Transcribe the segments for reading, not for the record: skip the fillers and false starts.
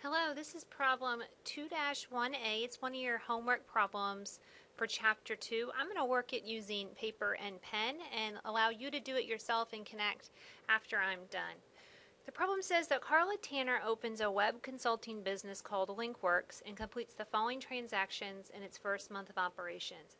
Hello, this is problem 2-1A. It's one of your homework problems for chapter 2. I'm going to work it using paper and pen and allow you to do it yourself and connect after I'm done. The problem says that Carla Tanner opens a web consulting business called LinkWorks and completes the following transactions in its first month of operations.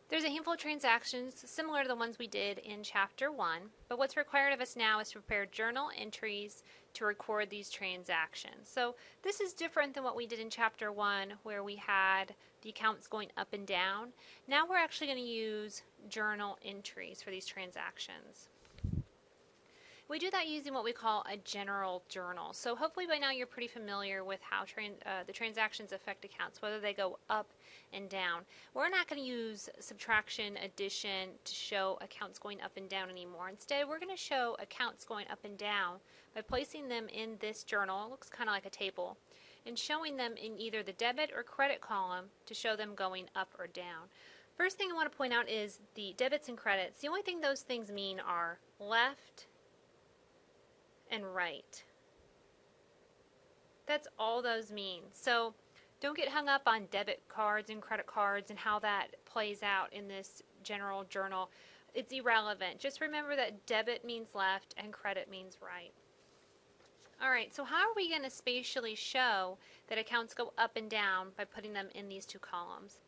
There's a handful of transactions similar to the ones we did in Chapter 1, but what's required of us now is to prepare journal entries to record these transactions. So this is different than what we did in Chapter 1, where we had the accounts going up and down. Now we're actually going to use journal entries for these transactions. We do that using what we call a general journal. So hopefully by now you're pretty familiar with how the transactions affect accounts, whether they go up and down. We're not going to use subtraction, addition to show accounts going up and down anymore. Instead, we're going to show accounts going up and down by placing them in this journal. It looks kind of like a table, and showing them in either the debit or credit column to show them going up or down. First thing I want to point out is the debits and credits. The only thing those things mean are left and right. That's all those mean. So don't get hung up on debit cards and credit cards and how that plays out in this general journal. It's irrelevant. Just remember that debit means left and credit means right. Alright, so how are we going to spatially show that accounts go up and down by putting them in these two columns?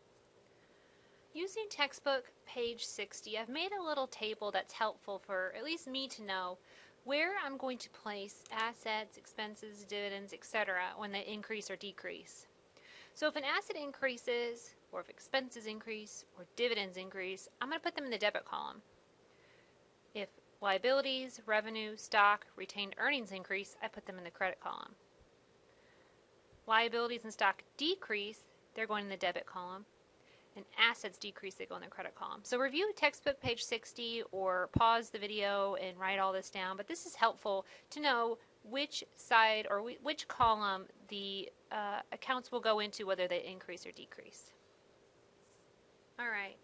Using textbook page 60, I've made a little table that's helpful for at least me to know where I'm going to place assets, expenses, dividends, etc. when they increase or decrease. So if an asset increases, or if expenses increase, or dividends increase, I'm going to put them in the debit column. If liabilities, revenue, stock, retained earnings increase, I put them in the credit column. Liabilities and stock decrease, they're going in the debit column. And assets decrease, they go in the credit column. So review textbook page 60 or pause the video and write all this down. But this is helpful to know which side or which column the accounts will go into, whether they increase or decrease. All right.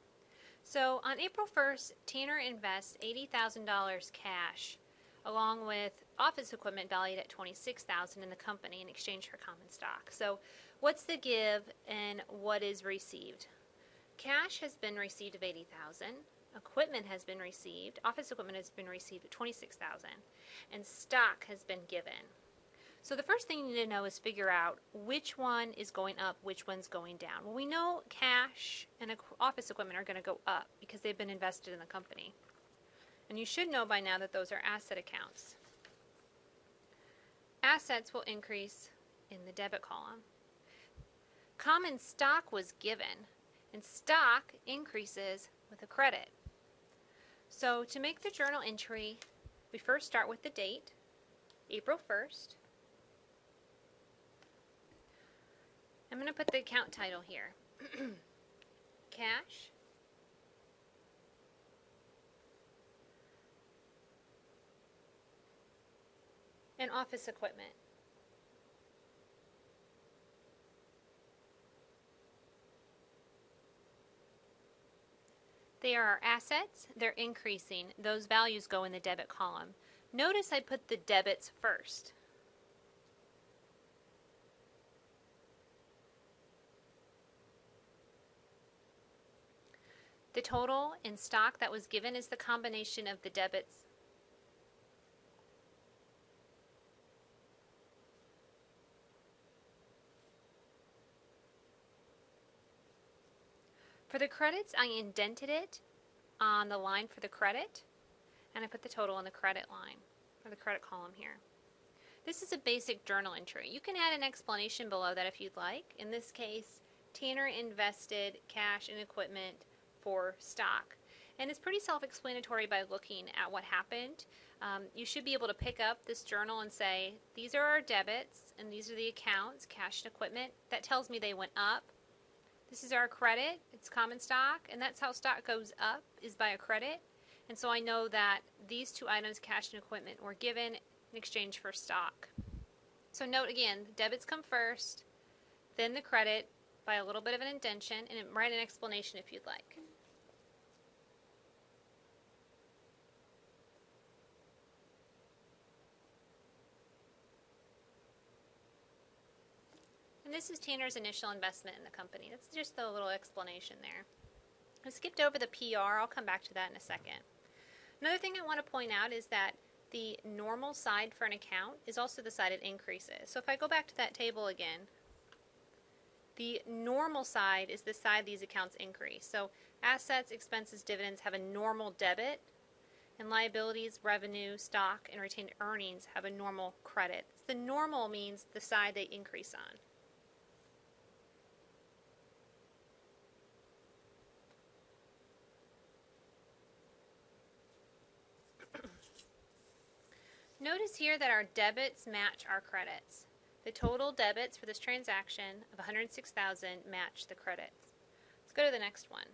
So on April 1st, Tanner invests $80,000 cash along with office equipment valued at $26,000 in the company in exchange for common stock. So what's the give and what is received? Cash has been received of $80,000, equipment has been received, office equipment has been received at $26,000, and stock has been given. So the first thing you need to know is figure out which one is going up, which one's going down. Well, we know cash and office equipment are going to go up because they've been invested in the company. And you should know by now that those are asset accounts. Assets will increase in the debit column. Common stock was given, and stock increases with a credit. So to make the journal entry, we first start with the date, April 1st. I'm going to put the account title here. Cash. And office equipment. They are our assets. They're increasing. Those values go in the debit column. Notice I put the debits first. The total in stock that was given is the combination of the debits For the credits, I indented it on the line for the credit, and I put the total in the credit line, or the credit column here. This is a basic journal entry. You can add an explanation below that if you'd like. In this case, Tanner invested cash and equipment for stock. And it's pretty self-explanatory by looking at what happened. You should be able to pick up this journal and say, these are our debits, and these are the accounts, cash and equipment. That tells me they went up. This is our credit, it's common stock, and that's how stock goes up, is by a credit. And so I know that these two items, cash and equipment, were given in exchange for stock. So note again, the debits come first, then the credit by a little bit of an indentation, and write an explanation if you'd like. And this is Tanner's initial investment in the company. That's just the little explanation there. I skipped over the PR. I'll come back to that in a second. Another thing I want to point out is that the normal side for an account is also the side it increases. So if I go back to that table again, the normal side is the side these accounts increase. So assets, expenses, dividends have a normal debit, and liabilities, revenue, stock, and retained earnings have a normal credit. The normal means the side they increase on. Notice here that our debits match our credits. The total debits for this transaction of $106,000 match the credits. Let's go to the next one.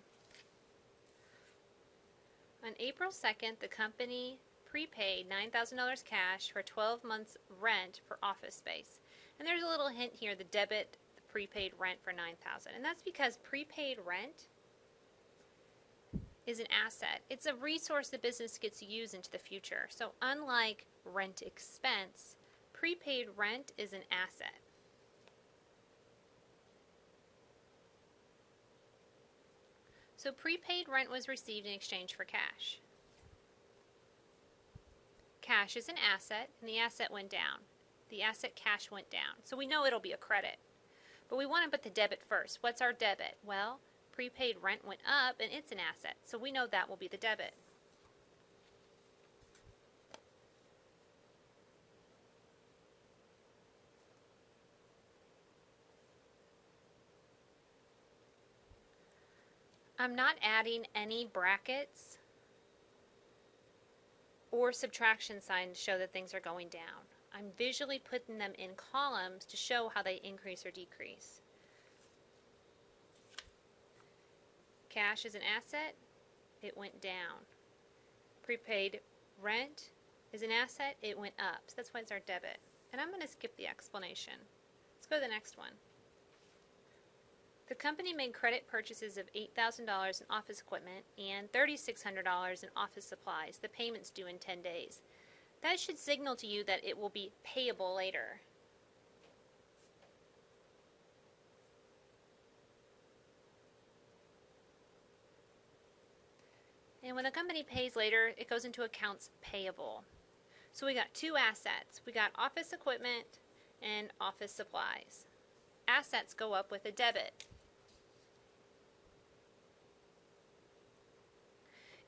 On April 2nd, the company prepaid $9,000 cash for 12 months rent for office space. And there's a little hint here, the debit the prepaid rent for $9,000. And that's because prepaid rent is an asset. It's a resource the business gets to use into the future. So unlike rent expense, prepaid rent is an asset. So prepaid rent was received in exchange for cash. Cash is an asset, and the asset went down. The asset cash went down. So we know it'll be a credit. But we want to put the debit first. What's our debit? Well, prepaid rent went up, and it's an asset. So we know that will be the debit. I'm not adding any brackets or subtraction signs to show that things are going down. I'm visually putting them in columns to show how they increase or decrease. Cash is an asset, it went down. Prepaid rent is an asset, it went up. So that's why it's our debit. And I'm going to skip the explanation. Let's go to the next one. The company made credit purchases of $8,000 in office equipment and $3,600 in office supplies. The payment's due in 10 days. That should signal to you that it will be payable later. And when a company pays later, it goes into accounts payable. So we got two assets. We got office equipment and office supplies. Assets go up with a debit.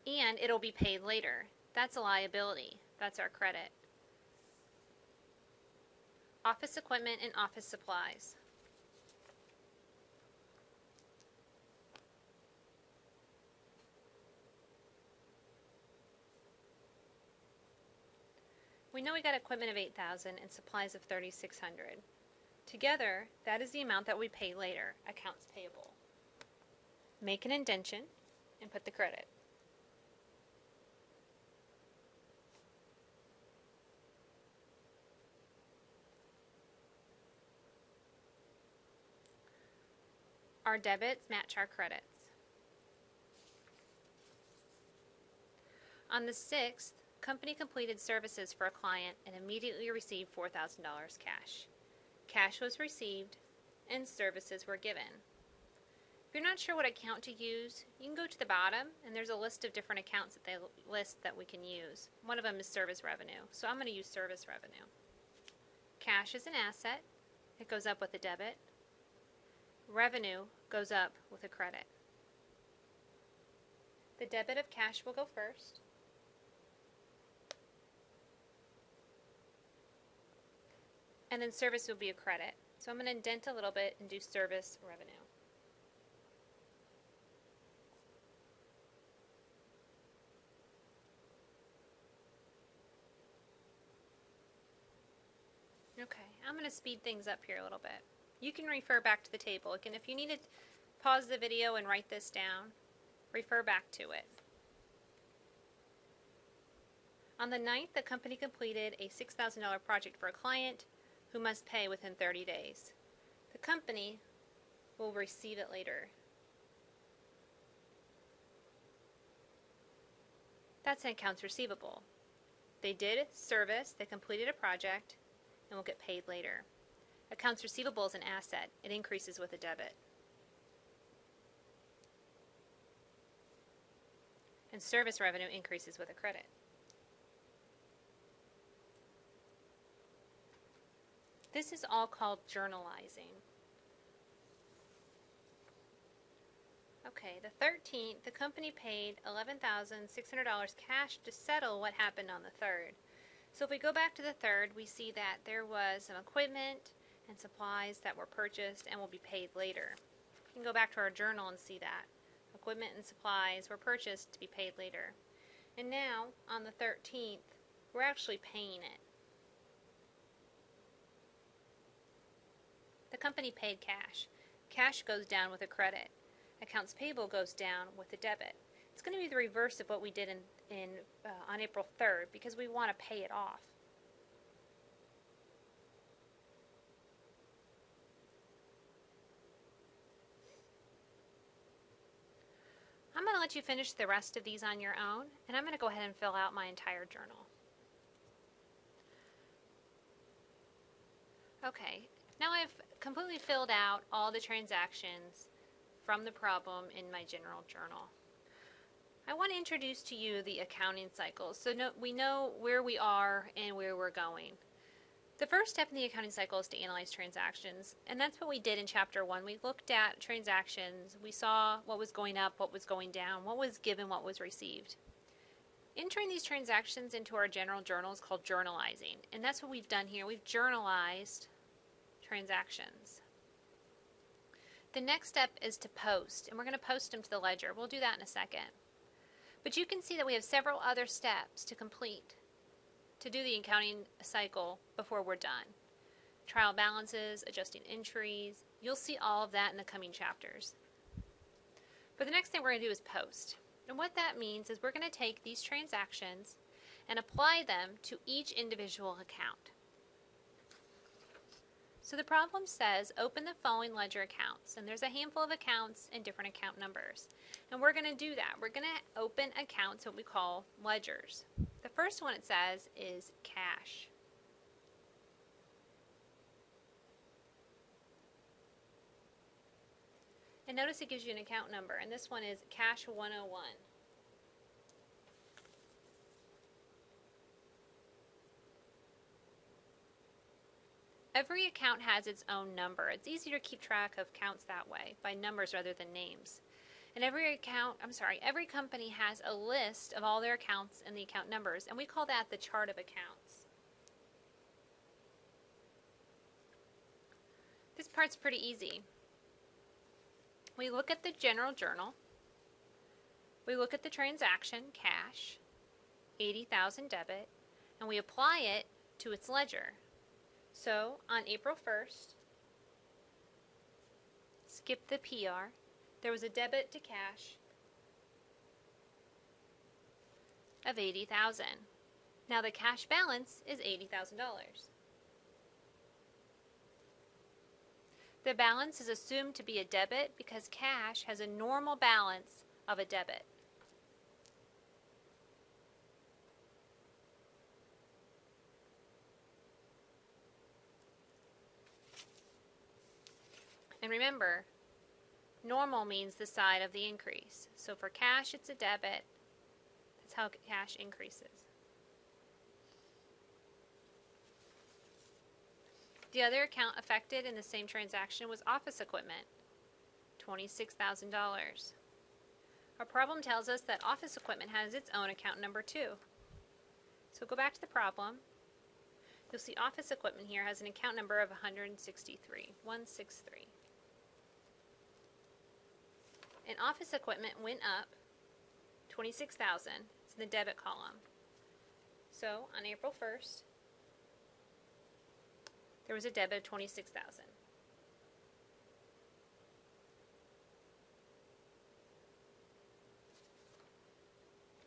And it'll be paid later. That's a liability. That's our credit. Office equipment and office supplies. We know we got equipment of $8,000 and supplies of $3,600. Together, that is the amount that we pay later, accounts payable. Make an indentation and put the credit. Our debits match our credits. On the 6th, company completed services for a client and immediately received $4,000 cash. Cash was received and services were given. If you're not sure what account to use, you can go to the bottom and there's a list of different accounts that they list that we can use. One of them is service revenue, so I'm going to use service revenue. Cash is an asset. It goes up with a debit. Revenue goes up with a credit. The debit of cash will go first. And then service will be a credit. So I'm going to indent a little bit and do service revenue. Okay, I'm going to speed things up here a little bit. You can refer back to the table. Again, if you need to pause the video and write this down, refer back to it. On the 9th, the company completed a $6,000 project for a client who must pay within 30 days. The company will receive it later. That's an accounts receivable. They did service, they completed a project, and will get paid later. Accounts receivable is an asset. It increases with a debit. And service revenue increases with a credit. This is all called journalizing. Okay, the 13th, the company paid $11,600 cash to settle what happened on the 3rd. So if we go back to the 3rd, we see that there was some equipment and supplies that were purchased and will be paid later. We can go back to our journal and see that. Equipment and supplies were purchased to be paid later. And now, on the 13th, we're actually paying it. The company paid cash. Cash goes down with a credit. Accounts payable goes down with a debit. It's going to be the reverse of what we did on April 3rd because we want to pay it off. I'm going to let you finish the rest of these on your own, and I'm going to go ahead and fill out my entire journal. Okay, now I've completely filled out all the transactions from the problem in my general journal. I want to introduce to you the accounting cycle so we know where we are and where we're going. The first step in the accounting cycle is to analyze transactions, and that's what we did in Chapter 1. We looked at transactions, we saw what was going up, what was going down, what was given, what was received. Entering these transactions into our general journal is called journalizing, and that's what we've done here. We've journalized transactions. The next step is to post, and we're going to post them to the ledger. We'll do that in a second. But you can see that we have several other steps to complete to do the accounting cycle before we're done. Trial balances, adjusting entries, you'll see all of that in the coming chapters. But the next thing we're going to do is post. And what that means is we're going to take these transactions and apply them to each individual account. So the problem says open the following ledger accounts, and there's a handful of accounts and different account numbers. And we're going to do that. We're going to open accounts, what we call ledgers. The first one it says is cash. And notice it gives you an account number, and this one is cash 101. Every account has its own number. It's easier to keep track of accounts that way, by numbers rather than names. And every company has a list of all their accounts and the account numbers, and we call that the chart of accounts. This part's pretty easy. We look at the general journal. We look at the transaction, cash, 80,000 debit, and we apply it to its ledger. So on April 1st, skip the PR, there was a debit to cash of $80,000. Now the cash balance is $80,000. The balance is assumed to be a debit because cash has a normal balance of a debit. And remember, normal means the side of the increase. So for cash, it's a debit. That's how cash increases. The other account affected in the same transaction was office equipment, $26,000. Our problem tells us that office equipment has its own account number too. So go back to the problem. You'll see office equipment here has an account number of 163. And office equipment went up $26,000. It's in the debit column. So on April 1st, there was a debit of $26,000.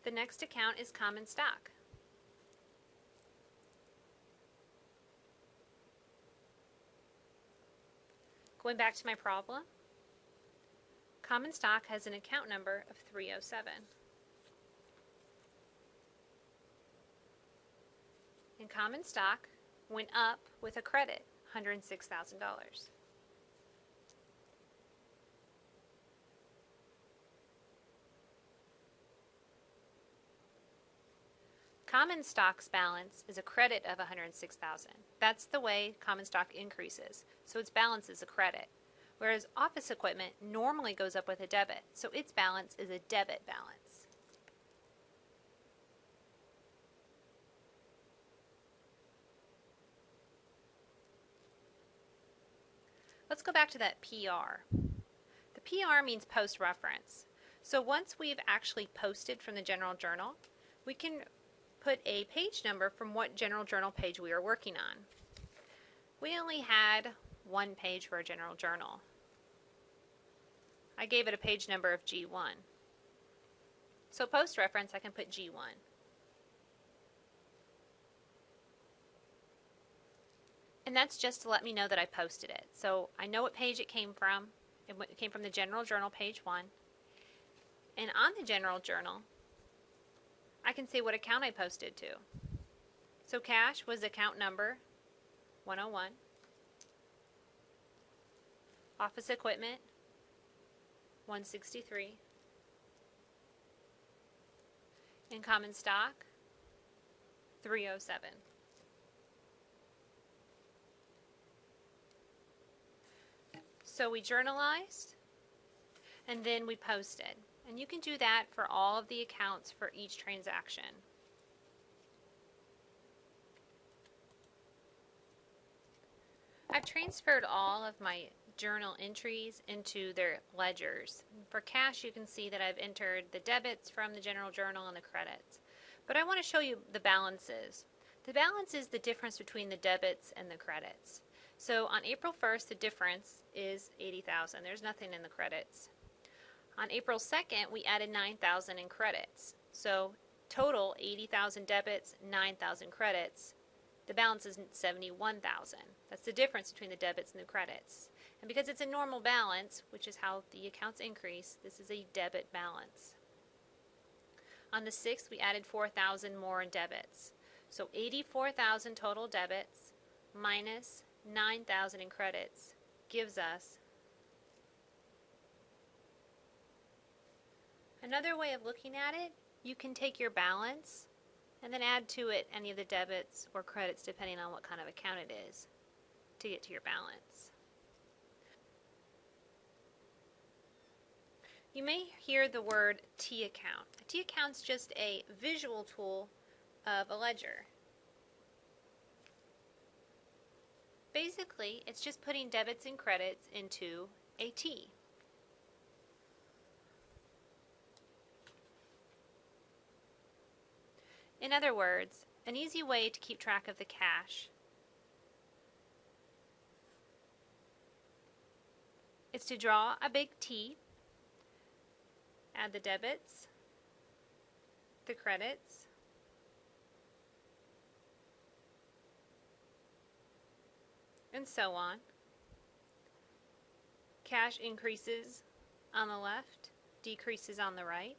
The next account is common stock. Going back to my problem, common stock has an account number of 307. And common stock went up with a credit, $106,000. Common stock's balance is a credit of $106,000. That's the way common stock increases, so its balance is a credit. Whereas office equipment normally goes up with a debit, so its balance is a debit balance. Let's go back to that PR. The PR means post reference. So once we've actually posted from the General Journal, we can put a page number from what General Journal page we are working on. We only had one page for a General Journal. I gave it a page number of G1. So post reference, I can put G1. And that's just to let me know that I posted it. So I know what page it came from. It came from the General Journal, page 1. And on the General Journal, I can see what account I posted to. So cash was account number 101. Office equipment 163. And common stock 307. So we journalized and then we posted. And you can do that for all of the accounts for each transaction. I've transferred all of my journal entries into their ledgers. For cash, you can see that I've entered the debits from the General Journal and the credits. But I want to show you the balances. The balance is the difference between the debits and the credits. So on April 1st, the difference is $80,000. There's nothing in the credits. On April 2nd, we added $9,000 in credits. So total $80,000 debits, $9,000 credits. The balance is $71,000. That's the difference between the debits and the credits. And because it's a normal balance, which is how the accounts increase, this is a debit balance. On the 6th, we added $4,000 more in debits. So $84,000 total debits minus $9,000 in credits gives us. Another way of looking at it, you can take your balance and then add to it any of the debits or credits depending on what kind of account it is to get to your balance. You may hear the word T account. A T account is just a visual tool of a ledger. Basically, it's just putting debits and credits into a T. In other words, an easy way to keep track of the cash is to draw a big T, add the debits, the credits, and so on. Cash increases on the left, decreases on the right.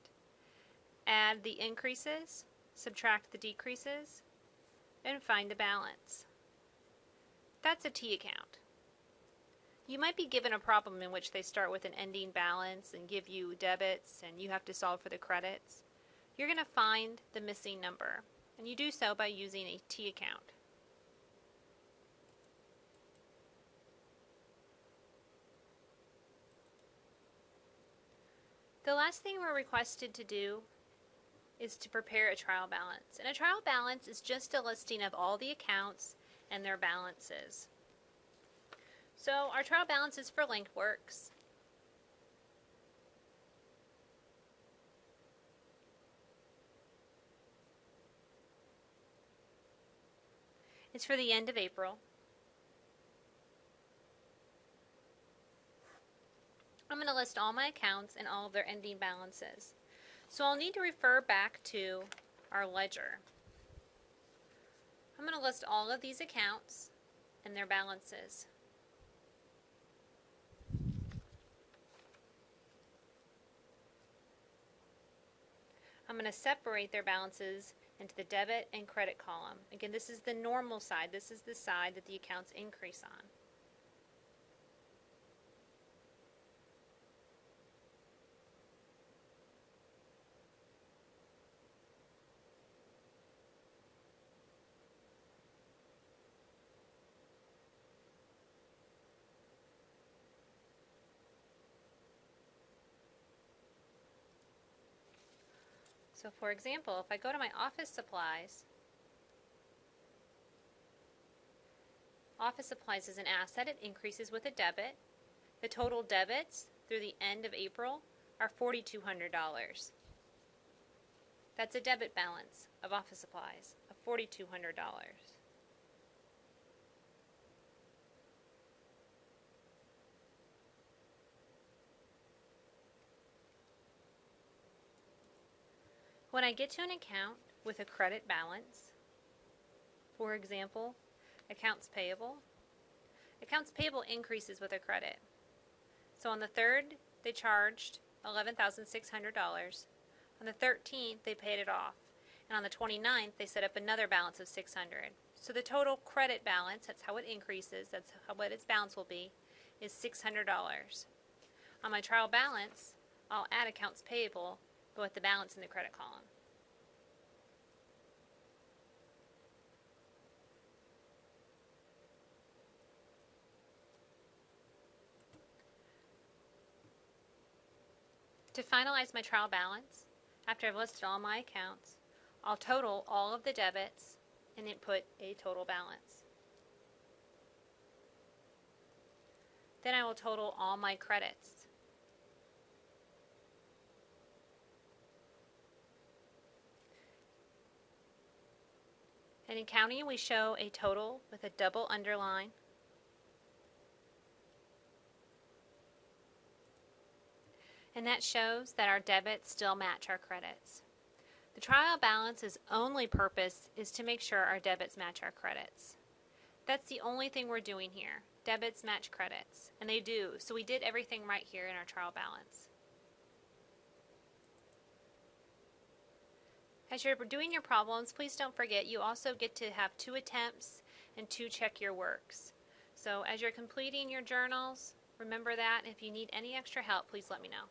Add the increases, subtract the decreases, and find the balance. That's a T account. You might be given a problem in which they start with an ending balance and give you debits and you have to solve for the credits. You're going to find the missing number, and you do so by using a T account. The last thing we're requested to do is to prepare a trial balance. And a trial balance is just a listing of all the accounts and their balances. So our trial balance is for LinkWorks. It's for the end of April. I'm going to list all my accounts and all of their ending balances. So I'll need to refer back to our ledger. I'm going to list all of these accounts and their balances. I'm going to separate their balances into the debit and credit column. Again, this is the normal side. This is the side that the accounts increase on. So for example, if I go to my office supplies is an asset. It increases with a debit. The total debits through the end of April are $4,200. That's a debit balance of office supplies of $4,200. When I get to an account with a credit balance, for example, accounts payable increases with a credit. So on the 3rd, they charged $11,600. On the 13th, they paid it off. And on the 29th, they set up another balance of $600. So the total credit balance, that's how it increases, that's what its balance will be, is $600. On my trial balance, I'll add accounts payable, but with the balance in the credit column. To finalize my trial balance, after I've listed all my accounts, I'll total all of the debits and input a total balance. Then I will total all my credits. And in counting, we show a total with a double underline. And that shows that our debits still match our credits. The trial balance's only purpose is to make sure our debits match our credits. That's the only thing we're doing here. Debits match credits, and they do. So we did everything right here in our trial balance. As you're doing your problems, please don't forget you also get to have 2 attempts and 2 check your works. So as you're completing your journals, remember that. If you need any extra help, please let me know.